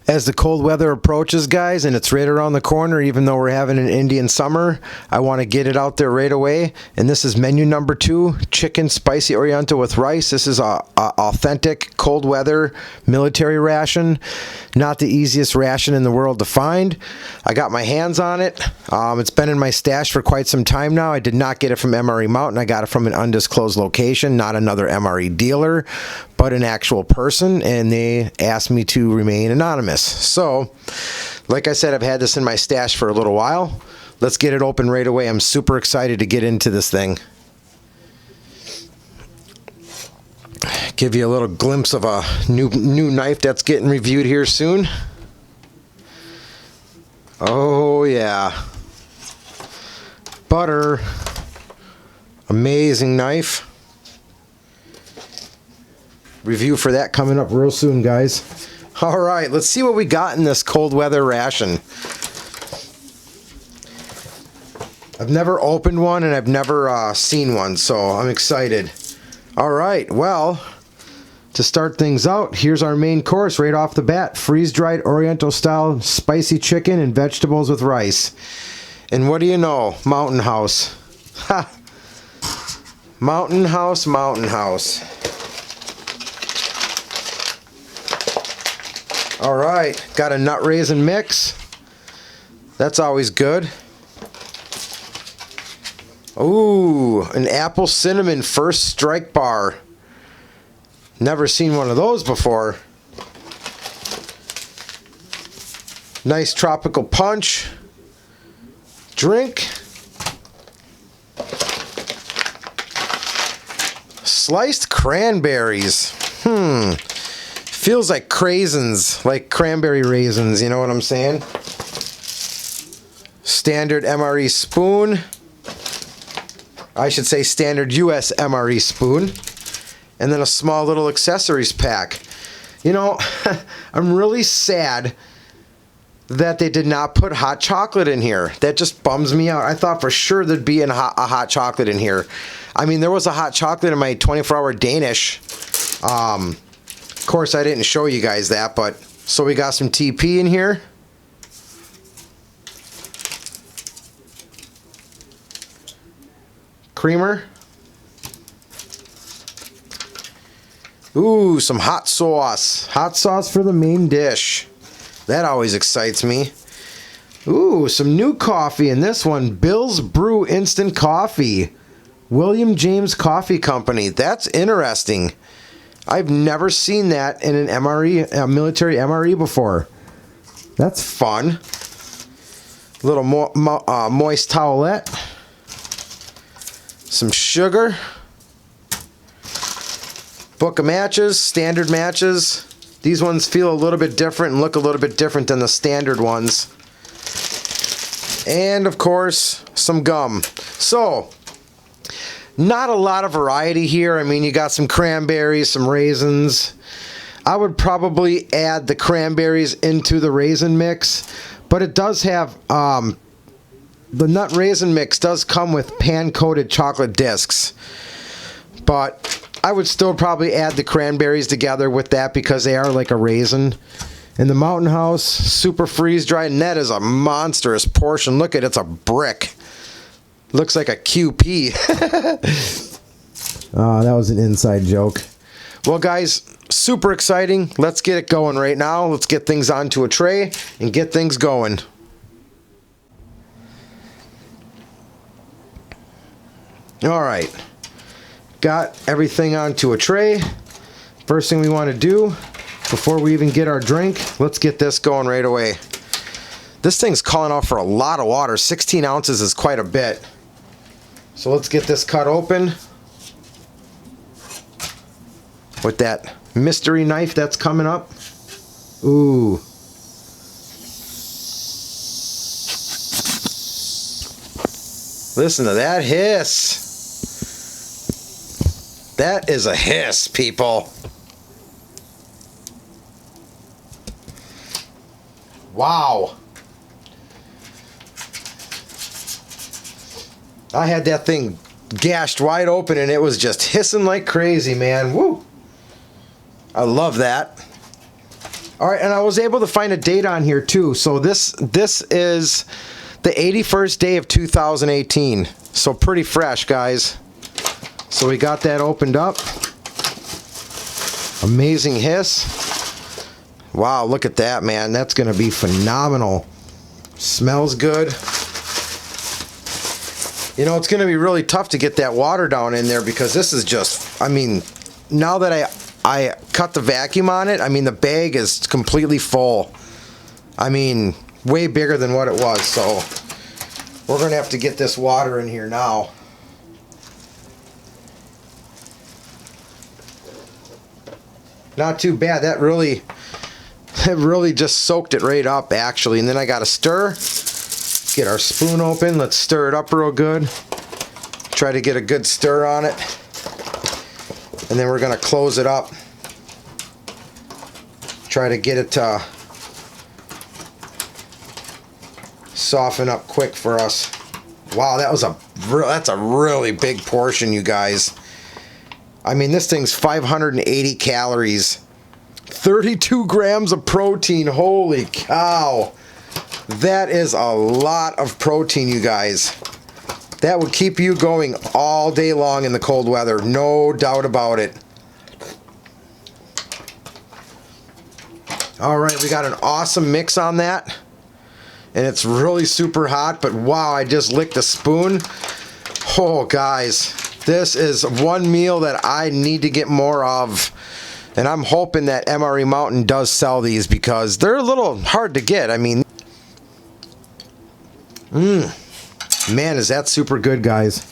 As the cold weather approaches, guys, and it's right around the corner, even though we're having an Indian summer, I want to get it out there right away. And this is menu number 2, chicken spicy Oriental with rice. This is a authentic cold weather military ration. Not the easiest ration in the world to find. I got my hands on it. It's been in my stash for quite some time now. I did not get it from MRE Mountain. I got it from an undisclosed location, not another MRE dealer, but an actual person, and they asked me to remain anonymous. So, like I said, I've had this in my stash for a little while. Let's get it open right away. I'm super excited to get into this thing. Give you a little glimpse of a new knife that's getting reviewed here soon. Oh yeah. Butter. Amazing knife. Review for that coming up real soon, guys. All right, let's see what we got in this cold weather ration. I've never opened one and I've never seen one, so I'm excited. All right, well, to start things out, here's our main course right off the bat. Freeze-dried Oriental style spicy chicken and vegetables with rice. And what do you know? Mountain House. Ha! Mountain House, Mountain House. All right, got a nut raisin mix. That's always good. Ooh, an apple cinnamon first strike bar. Never seen one of those before. Nice tropical punch. Drink. Sliced cranberries. Feels like craisins, like cranberry raisins, you know what I'm saying? Standard MRE spoon. I should say standard US MRE spoon. And then a small little accessories pack. You know, I'm really sad that they did not put hot chocolate in here. That just bums me out. I thought for sure there'd be a hot chocolate in here. I mean, there was a hot chocolate in my 24-hour Danish. Of course, I didn't show you guys that, but so we got some TP in here. Creamer. Ooh, some hot sauce. Hot sauce for the main dish. That always excites me. Ooh, some new coffee in this one. Bill's Brew Instant Coffee. William James Coffee Company. That's interesting. I've never seen that in an MRE, a military MRE before. That's fun. Little moist towelette. Some sugar. Book of matches, standard matches. These ones feel a little bit different and look a little bit different than the standard ones. And of course, some gum. So, not a lot of variety here. I mean, you got some cranberries, some raisins. I would probably add the cranberries into the raisin mix, but it does have, the nut raisin mix does come with pan-coated chocolate discs. But I would still probably add the cranberries together with that because they are like a raisin. And the Mountain House, super freeze-dried, and that is a monstrous portion. Look at it, it's a brick. Looks like a QP. Oh, that was an inside joke. Well, guys, super exciting. Let's get it going right now. Let's get things onto a tray and get things going. All right. Got everything onto a tray. First thing we want to do, before we even get our drink, let's get this going right away. This thing's calling out for a lot of water. 16 ounces is quite a bit. So let's get this cut open with that mystery knife that's coming up. Ooh. Listen to that hiss. That is a hiss, people. Wow. I had that thing gashed wide open and it was just hissing like crazy, man. Woo! I love that. All right, and I was able to find a date on here too. So this is the 81st day of 2018. So pretty fresh, guys. So we got that opened up. Amazing hiss. Wow, look at that, man. That's going to be phenomenal. Smells good. You know, it's going to be really tough to get that water down in there because this is just, I mean, now that I cut the vacuum on it, I mean, the bag is completely full. I mean, way bigger than what it was. So we're going to have to get this water in here now. Not too bad. That really just soaked it right up, actually. And then I got to stir. Get our spoon open. Let's stir it up real good. Try to get a good stir on it. And then we're going to close it up. Try to get it to soften up quick for us. Wow, that's a really big portion, you guys. I mean, this thing's 580 calories. 32 grams of protein. Holy cow. That is a lot of protein, you guys. That would keep you going all day long in the cold weather. No doubt about it. All right, we got an awesome mix on that. And it's really super hot, but wow, I just licked a spoon. Oh, guys, this is one meal that I need to get more of. And I'm hoping that MRE Mountain does sell these because they're a little hard to get. I mean, man, is that super good, guys.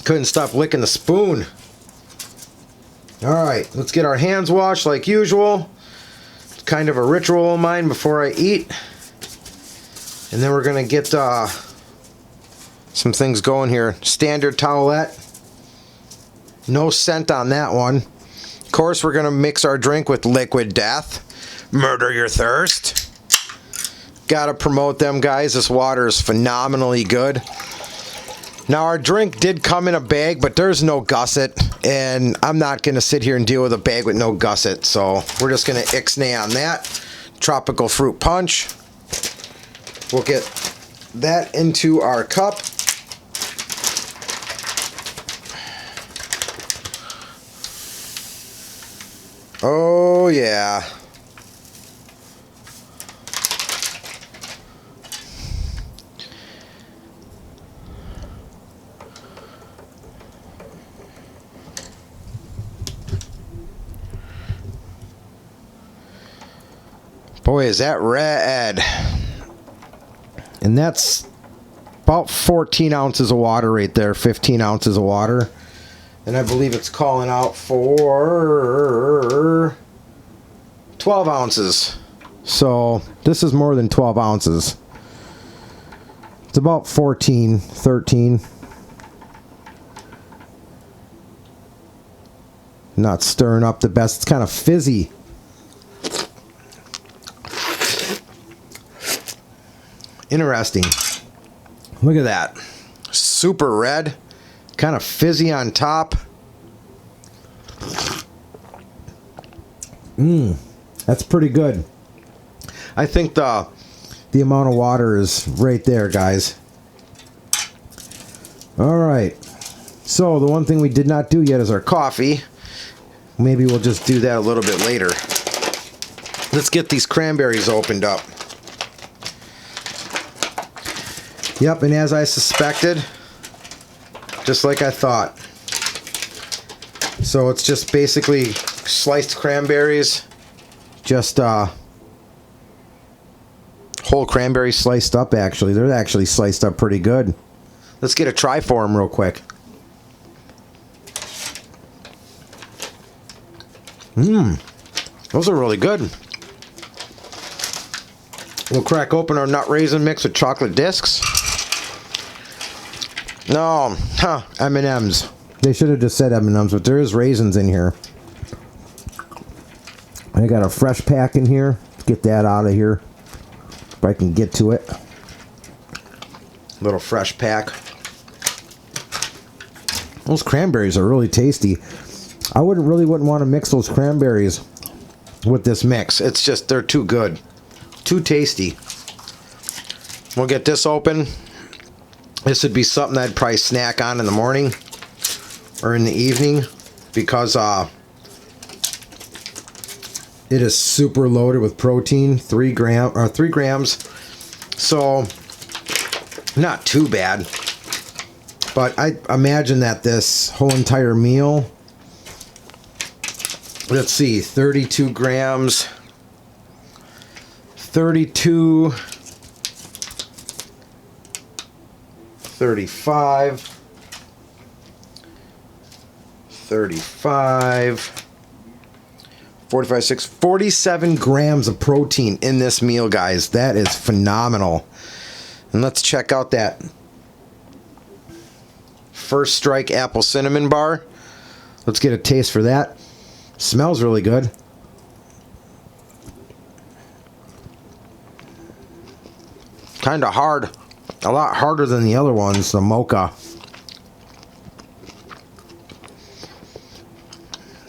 Couldn't stop licking the spoon. All right, let's get our hands washed like usual. It's kind of a ritual of mine before I eat. And then we're going to get some things going here. Standard towelette. No scent on that one. Of course, we're going to mix our drink with Liquid Death. Murder your thirst. Gotta promote them, guys. This water is phenomenally good. Now, our drink did come in a bag, but there's no gusset. And I'm not going to sit here and deal with a bag with no gusset. So we're just going to ixnay on that. Tropical fruit punch. We'll get that into our cup. Oh, yeah. Boy, is that red. And that's about 14 ounces of water right there, 15 ounces of water. And I believe it's calling out for 12 ounces. So this is more than 12 ounces. It's about 14, 13. Not stirring up the best. It's kind of fizzy. Interesting. Look at that. Super red. Kind of fizzy on top. That's pretty good. I think the amount of water is right there, guys. Alright. So, the one thing we did not do yet is our coffee. Maybe we'll just do that a little bit later. Let's get these cranberries opened up. Yep, and as I suspected, just like I thought. So it's just basically sliced cranberries, just whole cranberries sliced up, actually. They're actually sliced up pretty good. Let's get a try for them real quick. Those are really good. We'll crack open our nut raisin mix with chocolate discs. No, M&M's. They should have just said M&M's, but there is raisins in here. I got a fresh pack in here. Let's get that out of here if I can get to it. Little fresh pack. Those cranberries are really tasty. I wouldn't want to mix those cranberries with this mix. It's just, they're too good. Too tasty. We'll get this open. This would be something I'd probably snack on in the morning or in the evening because it is super loaded with protein, 3 grams. So not too bad. But I imagine that this whole entire meal, let's see, 32 grams, 32, 35, 35, 45, 6, 47 grams of protein in this meal, guys. That is phenomenal. And let's check out that First Strike apple cinnamon bar. Let's get a taste for that. Smells really good. Kind of hard. A lot harder than the other ones, the mocha.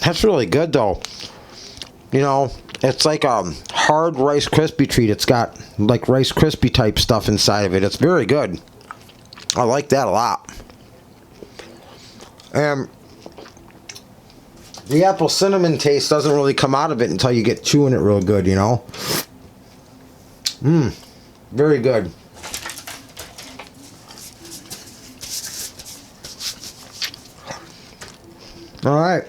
That's really good though. You know, it's like a hard Rice Krispie treat. It's got like Rice Krispie type stuff inside of it. It's very good. I like that a lot. And the apple cinnamon taste doesn't really come out of it until you get chewing it real good, you know. Very good. All right.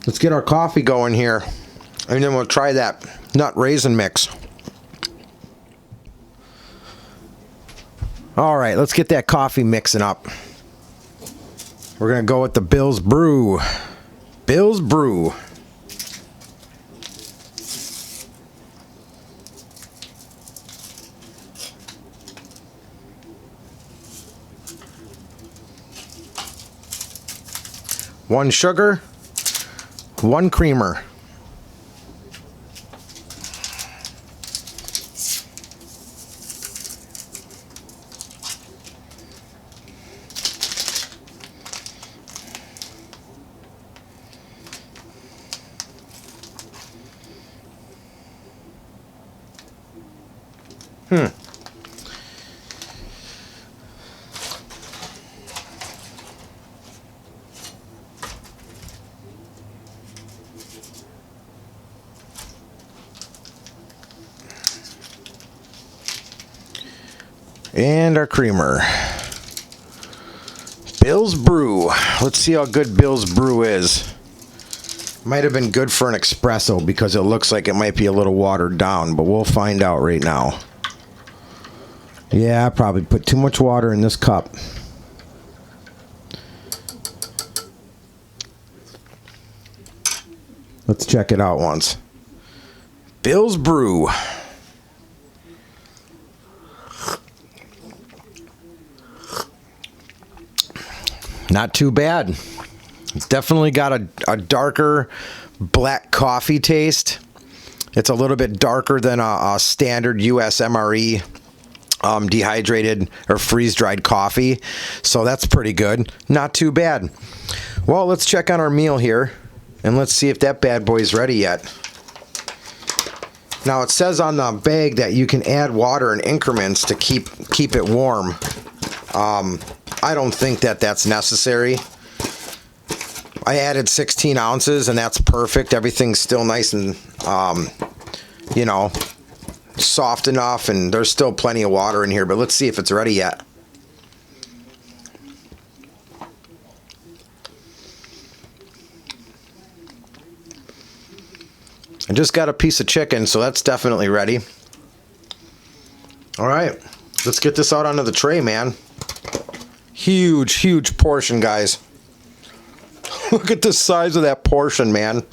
Let's get our coffee going here. And then we'll try that nut raisin mix. All right, let's get that coffee mixing up. We're going to go with the Bill's Brew. Bill's Brew. One sugar, 1 creamer. And our creamer. Bill's Brew. Let's see how good Bill's Brew is. Might have been good for an espresso because it looks like it might be a little watered down, but we'll find out right now. Yeah, I probably put too much water in this cup. Let's check it out once. Bill's Brew. Not too bad. It's definitely got a darker black coffee taste. It's a little bit darker than a standard US MRE dehydrated or freeze-dried coffee. So that's pretty good. Not too bad. Well, let's check on our meal here. And let's see if that bad boy's ready yet. Now, it says on the bag that you can add water in increments to keep it warm. I don't think that that's necessary. I added 16 ounces and that's perfect. Everything's still nice and, you know, soft enough, and there's still plenty of water in here, but let's see if it's ready yet. I just got a piece of chicken, so that's definitely ready. All right, let's get this out onto the tray, man. Huge, huge portion, guys. Look at the size of that portion, man.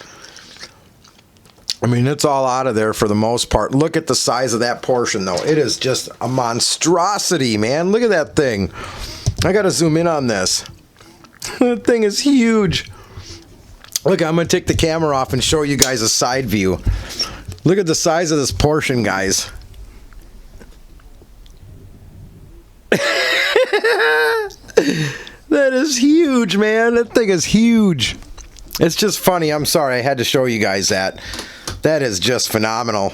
I mean, it's all out of there for the most part. Look at the size of that portion, though. It is just a monstrosity, man. Look at that thing. I got to zoom in on this. That thing is huge. Look, I'm going to take the camera off and show you guys a side view. Look at the size of this portion, guys. That is huge, man. That thing is huge. It's just funny. I'm sorry. I had to show you guys that. That is just phenomenal.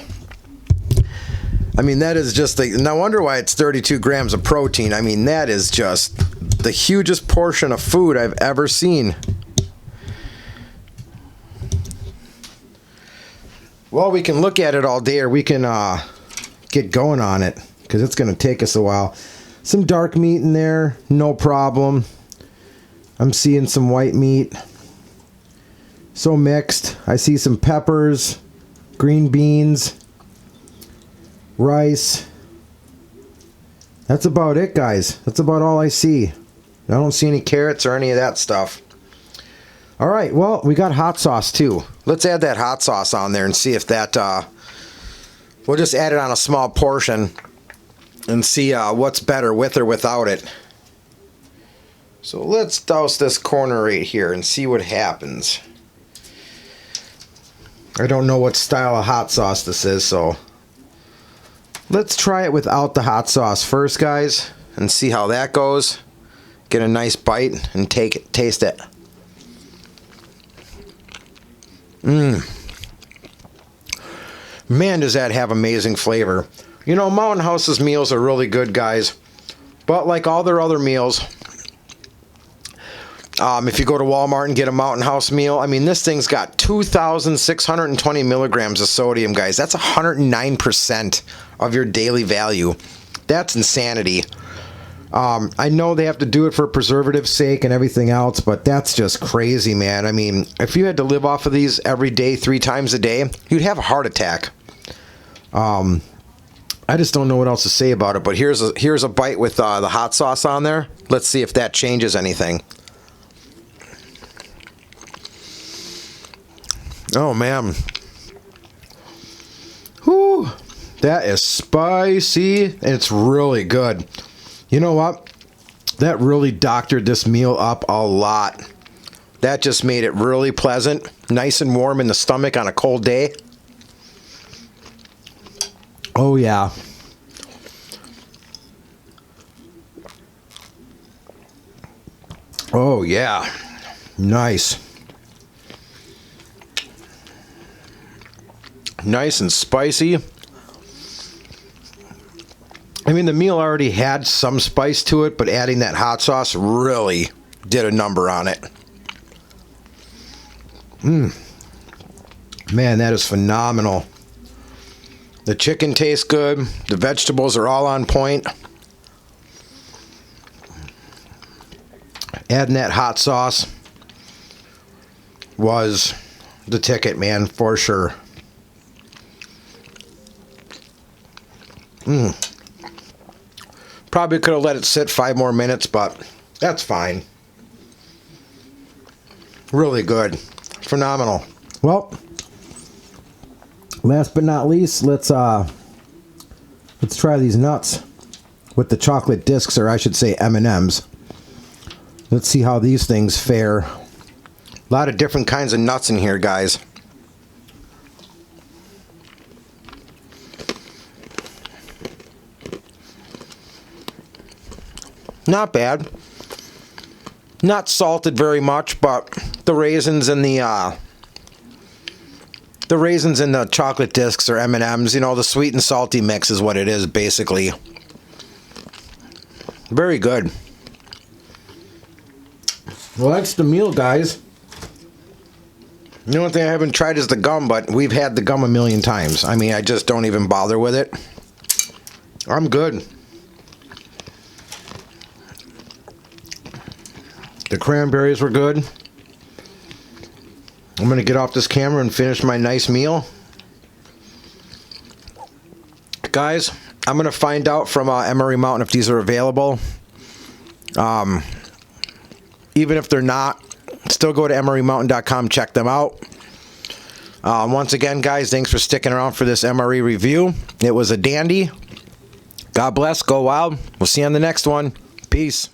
I mean, that is just the... No wonder why it's 32 grams of protein. I mean, that is just the hugest portion of food I've ever seen. Well, we can look at it all day, or we can get going on it, because it's going to take us a while. Some dark meat in there, no problem. I'm seeing some white meat. So mixed. I see some peppers, green beans, rice. That's about it, guys. That's about all I see. I don't see any carrots or any of that stuff. All right, well, we got hot sauce too. Let's add that hot sauce on there and see if that... we'll just add it on a small portion and see what's better with or without it. So let's douse this corner right here and see what happens. I don't know what style of hot sauce this is, so let's try it without the hot sauce first, guys, and see how that goes. Get a nice bite and taste it. Man, does that have amazing flavor. You know, Mountain House's meals are really good, guys. But like all their other meals, if you go to Walmart and get a Mountain House meal, I mean, this thing's got 2,620 milligrams of sodium, guys. That's 109% of your daily value. That's insanity. I know they have to do it for preservative sake and everything else, but that's just crazy, man. I mean, if you had to live off of these every day, 3 times a day, you'd have a heart attack. I just don't know what else to say about it, but here's a bite with the hot sauce on there. Let's see if that changes anything. Oh, man. Whew. That is spicy, and it's really good. You know what? That really doctored this meal up a lot. That just made it really pleasant, nice and warm in the stomach on a cold day. Oh, yeah. Oh, yeah. Nice. Nice and spicy. I mean, the meal already had some spice to it, but adding that hot sauce really did a number on it. Man, that is phenomenal. The chicken tastes good. The vegetables are all on point. Adding that hot sauce was the ticket, man, for sure. Probably could have let it sit 5 more minutes, but that's fine. Really good. Phenomenal. Well, last but not least, let's try these nuts with the chocolate discs, or I should say M&Ms. Let's see how these things fare. A lot of different kinds of nuts in here, guys. Not bad. Not salted very much, but the raisins and the chocolate discs or M&Ms, you know, the sweet and salty mix is what it is, basically. Very good. Well, that's the meal, guys. The only thing I haven't tried is the gum, but we've had the gum a million times. I mean, I just don't even bother with it. I'm good. The cranberries were good. I'm going to get off this camera and finish my nice meal. Guys, I'm going to find out from Emery Mountain if these are available. Even if they're not, still go to emerymountain.com, check them out. Once again, guys, thanks for sticking around for this MRE review. It was a dandy. God bless. Go wild. We'll see you on the next one. Peace.